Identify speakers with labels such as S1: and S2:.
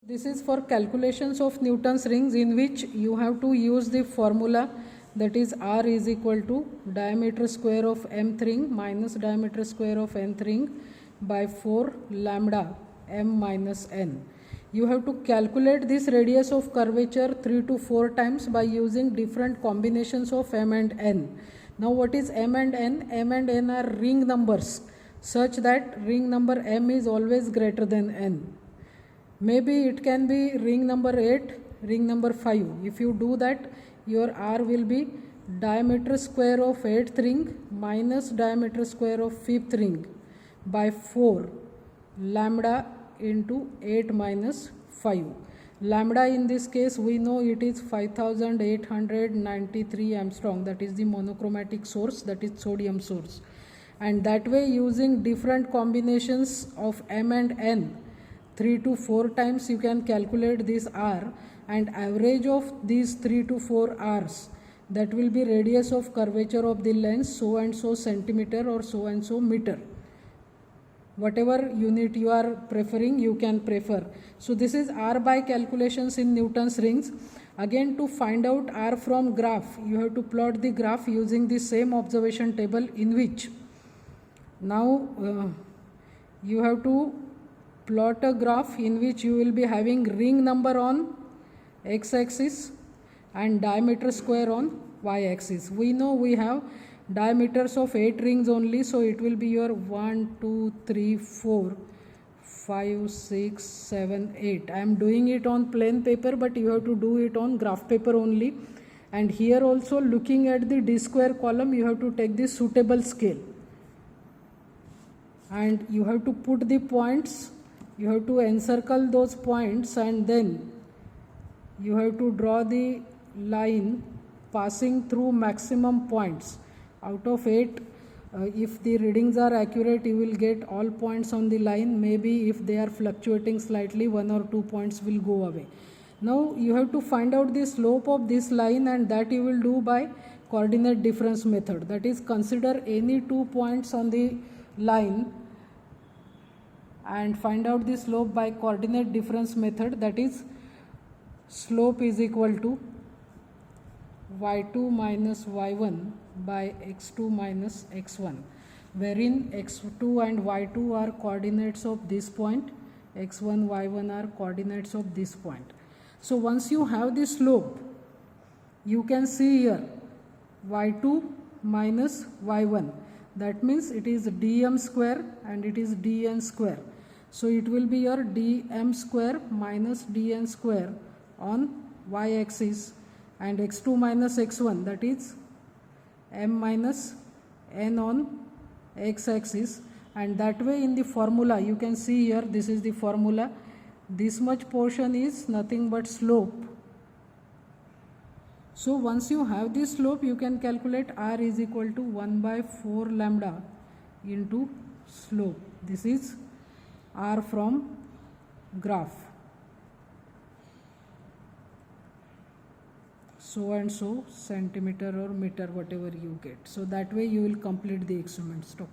S1: This is for calculations of Newton's rings, in which you have to use the formula, that is R is equal to diameter square of mth ring minus diameter square of nth ring by 4 lambda m minus n. You have to calculate this radius of curvature 3 to 4 times by using different combinations of m and n. Now what is m and n? M and n are ring numbers such that ring number m is always greater than n. Maybe it can be ring number 8, ring number 5. If you do that, your R will be diameter square of 8th ring minus diameter square of 5th ring by 4 lambda into 8 minus 5. Lambda in this case we know it is 5893 Armstrong, that is the monochromatic source, that is sodium source. And that way, using different combinations of m and n, 3 to 4 times you can calculate this R, and average of these 3 to 4 R's, that will be radius of curvature of the lens so and so centimeter or so and so meter. Whatever unit you are preferring, you can prefer. So this is R by calculations in Newton's rings. Again, to find out R from graph, you have to plot the graph using the same observation table, in which now you have to plot a graph in which you will be having ring number on x-axis and diameter square on y-axis. We know we have diameters of 8 rings only, so it will be your 1, 2, 3, 4, 5, 6, 7, 8. I am doing it on plain paper, but you have to do it on graph paper only. And here also, looking at the d square column, you have to take the suitable scale. And you have to put the points, you have to encircle those points, and then you have to draw the line passing through maximum points. Out of 8, if the readings are accurate, you will get all points on the line. Maybe if they are fluctuating slightly, 1 or 2 points will go away. Now you have to find out the slope of this line, and that you will do by coordinate difference method. That is, consider any 2 points on the line and find out the slope by coordinate difference method. That is, slope is equal to y2 minus y1 by x2 minus x1, wherein x2 and y2 are coordinates of this point, x1, y1 are coordinates of this point. So once you have the slope, you can see here y2 minus y1. That means it is dm square and it is dn square. So it will be your dm square minus dn square on y-axis, and x2 minus x1, that is m minus n on x-axis. And that way, in the formula, you can see here, this is the formula. This much portion is nothing but slope. So once you have this slope, you can calculate R is equal to 1 by 4 lambda into slope. This is R from graph. So and so centimeter or meter, whatever you get. So that way you will complete the experiment. Stop.